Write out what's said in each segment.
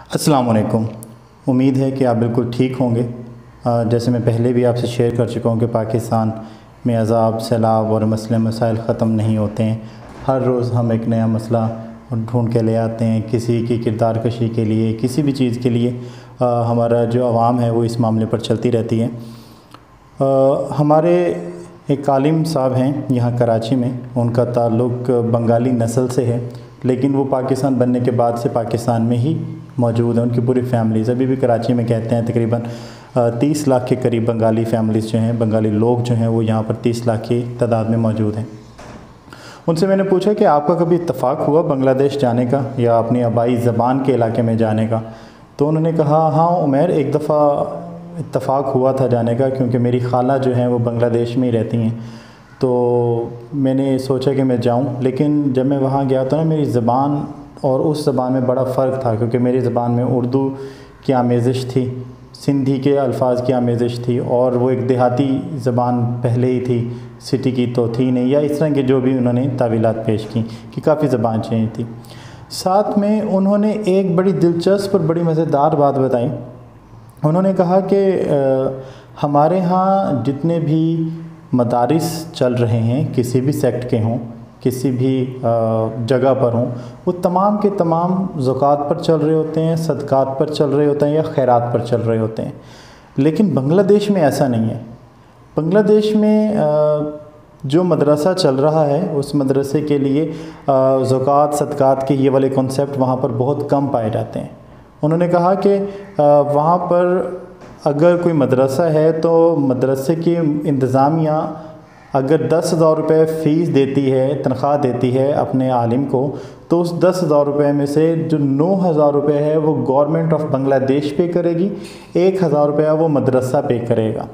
अस्सलाम वालेकुम। उम्मीद है कि आप बिल्कुल ठीक होंगे। जैसे मैं पहले भी आपसे शेयर कर चुका हूँ कि पाकिस्तान में अज़ाब, सैलाब और मसले मसाइल ख़त्म नहीं होते हैं। हर रोज़ हम एक नया मसला ढूंढ के ले आते हैं, किसी की किरदार कशी के लिए, किसी भी चीज़ के लिए। हमारा जो आवाम है वो इस मामले पर चलती रहती है। हमारे एक आलिम साहब हैं यहाँ कराची में, उनका ताल्लुक़ बंगाली नस्ल से है, लेकिन वो पाकिस्तान बनने के बाद से पाकिस्तान में ही मौजूद है। उनकी पूरी फैमिलीज़ अभी भी कराची में, कहते हैं तकरीबन 30 लाख के करीब बंगाली फैमिलीज़ जो हैं, बंगाली लोग जो हैं वो यहाँ पर 30 लाख की तादाद में मौजूद हैं। उनसे मैंने पूछा कि आपका कभी इत्तफ़ाक़ हुआ बांग्लादेश जाने का या अपनी आबाई ज़बान के इलाके में जाने का? तो उन्होंने कहा, हाँ उमैर, एक दफ़ा इत्तफ़ाक़ हुआ था जाने का, क्योंकि मेरी खाला जो हैं वो बांग्लादेश में ही रहती हैं। तो मैंने सोचा कि मैं जाऊं, लेकिन जब मैं वहाँ गया तो ना मेरी ज़बान और उस ज़बान में बड़ा फ़र्क था, क्योंकि मेरी ज़बान में उर्दू की आमेज़िश थी, सिंधी के अल्फाज की आमेज़िश थी, और वो एक देहाती ज़बान पहले ही थी, सिटी की तो थी नहीं, या इस तरह के जो भी उन्होंने तावीलात पेश की कि काफ़ी ज़बान चेंज थी। साथ में उन्होंने एक बड़ी दिलचस्प और बड़ी मज़ेदार बात बताई। उन्होंने कहा कि हमारे यहाँ जितने भी मदारिस चल रहे हैं, किसी भी सेक्ट के हों, किसी भी जगह पर हों, वो तमाम के तमाम ज़कात पर चल रहे होते हैं, सदक़ात पर चल रहे होते हैं या खैरात पर चल रहे होते हैं। लेकिन बांग्लादेश में ऐसा नहीं है। बांग्लादेश में जो मदरसा चल रहा है, उस मदरसे के लिए ज़कात सदक़ात के ये वाले कॉन्सेप्ट वहाँ पर बहुत कम पाए जाते हैं। उन्होंने कहा कि वहाँ पर अगर कोई मदरसा है तो मदरसे की इंतज़ामिया अगर 10,000 रुपये फ़ीस देती है, तनख्वाह देती है अपने आलिम को, तो उस 10,000 रुपये में से जो 9,000 रुपये है वो गवर्नमेंट ऑफ बांग्लादेश पे करेगी, 1,000 रुपया वो मदरसा पे करेगा।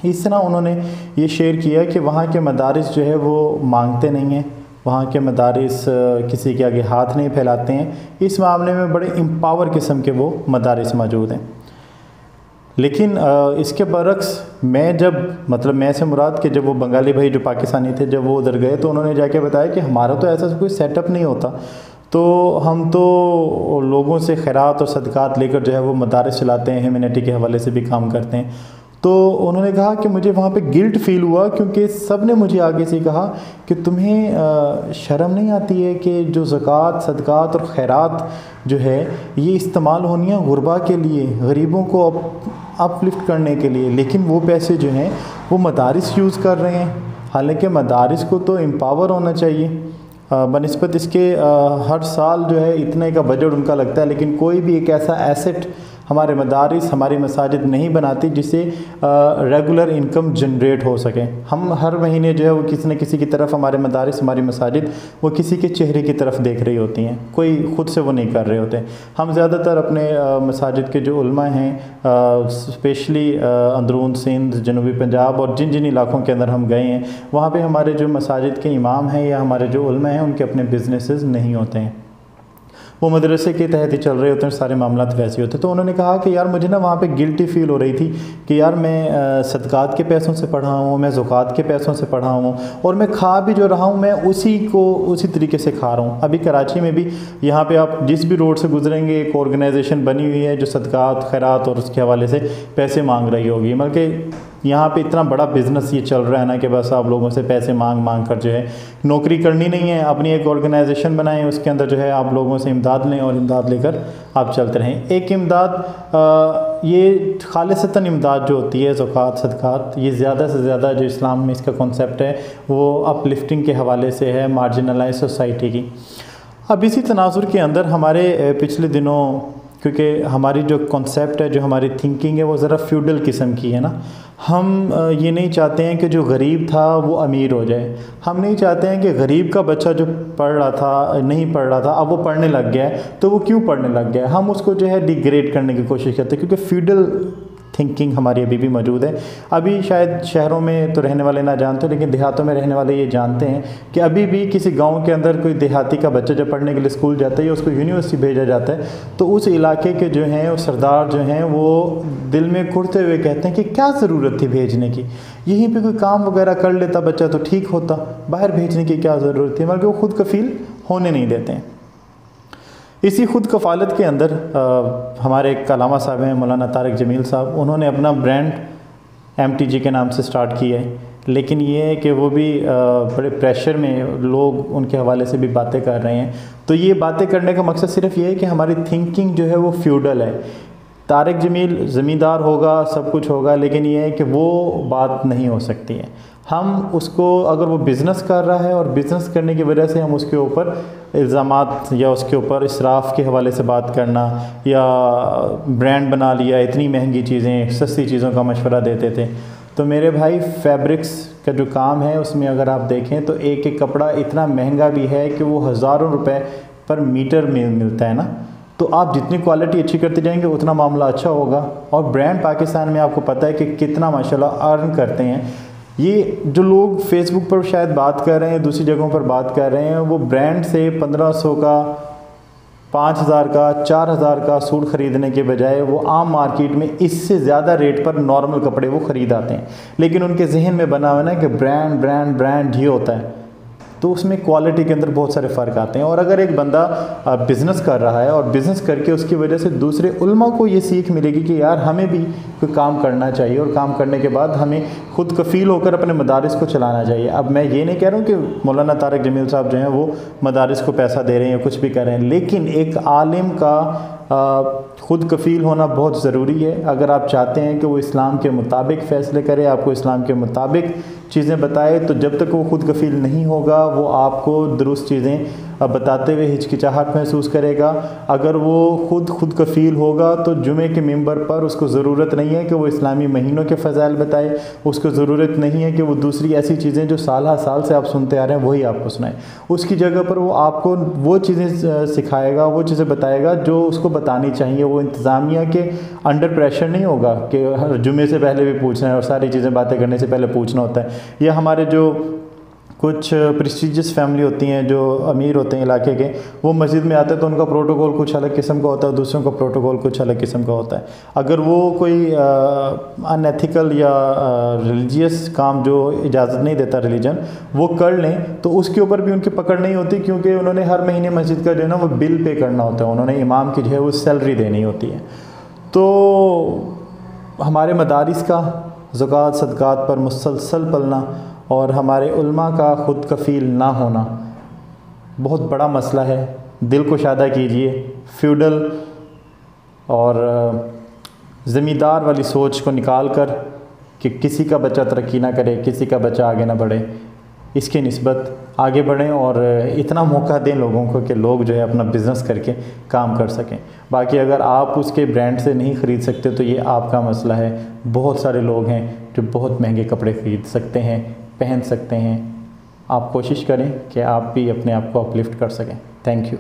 इस तरह उन्होंने ये शेयर किया कि वहाँ के मदारिस जो है वो मांगते नहीं हैं, वहाँ के मदारिस किसी के आगे हाथ नहीं फैलाते हैं। इस मामले में बड़े एम्पावर किस्म के वो मदारिस मौजूद हैं। लेकिन इसके बरक्स मैं से मुराद कि जब वो बंगाली भाई जो पाकिस्तानी थे, जब वो उधर गए तो उन्होंने जाके बताया कि हमारा तो ऐसा कोई सेटअप नहीं होता, तो हम तो लोगों से खैरात और सदक़ात लेकर जो है वो मदारिस चलाते हैं, ह्यूमैनिटी के हवाले से भी काम करते हैं। तो उन्होंने कहा कि मुझे वहाँ पे गिल्ट फ़ील हुआ, क्योंकि सब ने मुझे आगे से कहा कि तुम्हें शर्म नहीं आती है कि जो ज़कात सदक़ात और खैरात जो है ये इस्तेमाल होनी है गुरबा के लिए, गरीबों को अपलिफ्ट करने के लिए, लेकिन वो पैसे जो हैं वो मदारिस यूज़ कर रहे हैं। हालांकि मदारिस को तो एम्पावर होना चाहिए। बनिस्बत इसके हर साल जो है इतने का बजट उनका लगता है, लेकिन कोई भी एक ऐसा एसेट हमारे मदारिस, हमारी मसाजिद नहीं बनाती जिससे रेगुलर इनकम जनरेट हो सके। हम हर महीने जो है वो किसी न किसी की तरफ, हमारे मदारिस, हमारी मसाजिद वो किसी के चेहरे की तरफ देख रही होती हैं, कोई ख़ुद से वो नहीं कर रहे होते। हम ज़्यादातर अपने मसाजिद के जो उलमा हैं, स्पेशली अंदरून सिंध, जनूबी पंजाब और जिन जिन इलाक़ों के अंदर हम गए हैं, वहाँ पर हमारे जो मसाजिद के इमाम हैं या हमारे जो उलमा हैं, उनके अपने बिजनेसेस नहीं होते हैं, वो मदरसे के तहत ही चल रहे होते हैं, सारे मामला वैसे होते हैं। तो उन्होंने कहा कि यार मुझे ना वहाँ पे गिल्टी फ़ील हो रही थी कि यार मैं सदक़ात के पैसों से पढ़ा हूँ, मैं ज़कात के पैसों से पढ़ा हूँ, और मैं खा भी जो रहा हूँ मैं उसी तरीके से खा रहा हूँ। अभी कराची में भी यहाँ पे आप जिस भी रोड से गुजरेंगे एक ऑर्गेनाइजेशन बनी हुई है जो सदक़ात खैरात और उसके हवाले से पैसे मांग रही होगी। बल्कि यहाँ पे इतना बड़ा बिज़नेस ये चल रहा है ना कि बस आप लोगों से पैसे मांग कर जो है नौकरी करनी नहीं है, अपनी एक ऑर्गेनाइजेशन बनाएं, उसके अंदर जो है आप लोगों से इमदाद लें और इमदाद लेकर आप चलते रहें। एक इमदाद ये खालिसतन इमदाद जो होती है, ज़कात सदक़ात, ये ज़्यादा से ज़्यादा जो इस्लाम में इसका कॉन्सेप्ट है वो अपलिफ्टिंग के हवाले से है, मार्जिनलाइज सोसाइटी की। अब इसी तनाजुर के अंदर हमारे पिछले दिनों, क्योंकि हमारी जो कॉन्सेप्ट है, जो हमारी थिंकिंग है वो ज़रा फ्यूडल किस्म की है ना, हम ये नहीं चाहते हैं कि जो गरीब था वो अमीर हो जाए। हम नहीं चाहते हैं कि गरीब का बच्चा जो पढ़ रहा था, नहीं पढ़ रहा था, अब वो पढ़ने लग गया है, तो वो क्यों पढ़ने लग गया है, हम उसको जो है डिग्रेड करने की कोशिश करते हैं, क्योंकि फ्यूडल थिंकिंग हमारी अभी भी मौजूद है। अभी शायद शहरों में तो रहने वाले ना जानते, लेकिन देहातों में रहने वाले ये जानते हैं कि अभी भी किसी गांव के अंदर कोई देहाती का बच्चा जब पढ़ने के लिए स्कूल जाता है या उसको यूनिवर्सिटी भेजा जाता है, तो उस इलाके के जो हैं सरदार जो हैं वो दिल में कुड़ते हुए कहते हैं कि क्या ज़रूरत थी भेजने की, यहीं पे कोई काम वगैरह कर लेता बच्चा तो ठीक होता, बाहर भेजने की क्या ज़रूरत थी, बल्कि वो खुद कफील होने नहीं देते हैं। اسی خود کفالت کے اندر ہمارے ایک علامہ صاحب ہیں مولانا طارق جمیل صاحب، انہوں نے اپنا برانڈ MTG کے نام سے سٹارٹ کیا ہے، لیکن یہ ہے کہ وہ بھی بڑے پریشر میں لوگ ان کے حوالے سے بھی باتیں کر رہے ہیں. تو یہ باتیں کرنے کا مقصد صرف یہ ہے کہ ہماری تھنکنگ جو ہے وہ فیوڈل ہے. طارق جمیل زمیندار ہوگا، سب کچھ ہوگا، لیکن یہ ہے کہ وہ بات نہیں ہو سکتی ہے. ہم اس کو، اگر وہ بزنس کر رہا ہے اور بزنس کرنے کی وجہ سے ہم اس کے اوپر الزامات یا اس کے اوپر اسراف کے حوالے سے بات کرنا، یا برانڈ بنا لیا، اتنی مہنگی چیزیں، سستی چیزوں کا مشورہ دیتے تھے. تو میرے بھائی فیبرکس کا جو کام ہے اس میں اگر آپ دیکھیں تو ایک ایک کپڑا اتنا مہنگا بھی ہے کہ وہ ہزاروں روپے پر میٹر میں ملتا ہے نا. تو آپ جتنی کوالٹی اچھی کرتے جائیں گے اتنا معاملہ اچھا ہوگا. اور برانڈ پاکستان میں آپ کو پتہ ہے کہ کتنا ماشاءاللہ ارن کرتے ہیں. یہ جو لوگ فیس بک پر شاید بات کر رہے ہیں، دوسری جگہوں پر بات کر رہے ہیں، وہ برانڈ سے 1500 کا، 5000 کا، 4000 کا سوٹ خریدنے کے بجائے وہ عام مارکیٹ میں اس سے زیادہ ریٹ پر نارمل کپڑے وہ خرید آتے ہیں. لیکن ان کے ذہن میں بنا ہوا ہے نا کہ برانڈ برانڈ برانڈ ہی ہوتا ہے. تو اس میں کوالٹی کے اندر بہت سارے فرق آتے ہیں. اور اگر ایک بندہ بزنس کر رہا ہے اور بزنس کر کے اس کی وجہ سے دوسرے علماء کو یہ سیکھ ملے گی کہ یار ہمیں بھی کوئی کام کرنا چاہیے، اور کام کرنے کے بعد ہمیں خود کفیل ہو کر اپنے مدارس کو چلانا چاہیے. اب میں یہ نہیں کہہ رہا ہوں کہ مولانا طارق جمیل صاحب جو ہیں وہ مدارس کو پیسہ دے رہے ہیں یا کچھ بھی کر رہے ہیں، لیکن ایک عالم کا خود کفیل ہونا بہت ضروری ہے. اگر آپ چاہتے ہیں کہ وہ اسلام کے مطابق فیصلے کرے، آپ کو اسلام کے مطابق چیزیں بتائے، تو جب تک وہ خود کفیل نہیں ہوگا وہ آپ کو درست چیزیں بتاتے ہوئے ہچکچاہٹ محسوس کرے گا. اگر وہ خود کفیل ہوگا تو جمعے کے ممبر پر اس کو ضرورت نہیں ہے کہ وہ اسلامی مہینوں کے فضائل بتائے، اس کو ضرورت نہیں ہے کہ وہ دوسری ایسی چیزیں جو سالہ سال سے آپ سنتے آ رہے ہیں وہی آپ کو سنائے. اس کی جگہ پر وہ آپ کو وہ چیزیں سکھائے گا، وہ چیزیں بتائے گا جو اس کو بتانی چاہیے. وہ انتظامیہ کے انڈر پریشر نہیں ہوگا کہ جمعے سے پہلے بھی پوچھنا ہے اور ساری چیزیں باتیں کرنے سے پہلے پوچھنا ہوتا ہے. یا ہمارے جو کچھ پریسٹیجس فیملی ہوتی ہیں، جو امیر ہوتے ہیں علاقے کے، وہ مسجد میں آتے ہیں تو ان کا پروٹوکول کچھ الگ قسم کا ہوتا ہے، دوسروں کا پروٹوکول کچھ الگ قسم کا ہوتا ہے. اگر وہ کوئی ان ایتھیکل یا ریلیجیس کام جو اجازت نہیں دیتا ریلیجن وہ کر لیں تو اس کے اوپر بھی ان کی پکڑ نہیں ہوتی، کیونکہ انہوں نے ہر مہینے مسجد کا جو ہے نا وہ بل پے کرنا ہوتا ہے، انہوں نے امام کی جو ہے وہ سیلری دینی ہوتی ہے. تو ہمارے مدارس کا زکوٰۃ صدقات پر مسلسل پلنا اور ہمارے علماء کا خود کفیل نہ ہونا بہت بڑا مسئلہ ہے. دل کو شادہ کیجئے. فیوڈل اور زمیندار والی سوچ کو نکال کر کہ کسی کا بچہ ترقی نہ کرے، کسی کا بچہ آگے نہ بڑھے، اس کے نسبت آگے بڑھیں اور اتنا موقع دیں لوگوں کو کہ لوگ جو ہے اپنا بزنس کر کے کام کر سکیں. باقی اگر آپ اس کے برانڈ سے نہیں خرید سکتے تو یہ آپ کا مسئلہ ہے. بہت سارے لوگ ہیں جو بہت مہنگے کپڑے خرید سکتے ہیں، پہن سکتے ہیں. آپ کوشش کریں کہ آپ بھی اپنے آپ کو اپلفٹ کر سکیں. Thank you.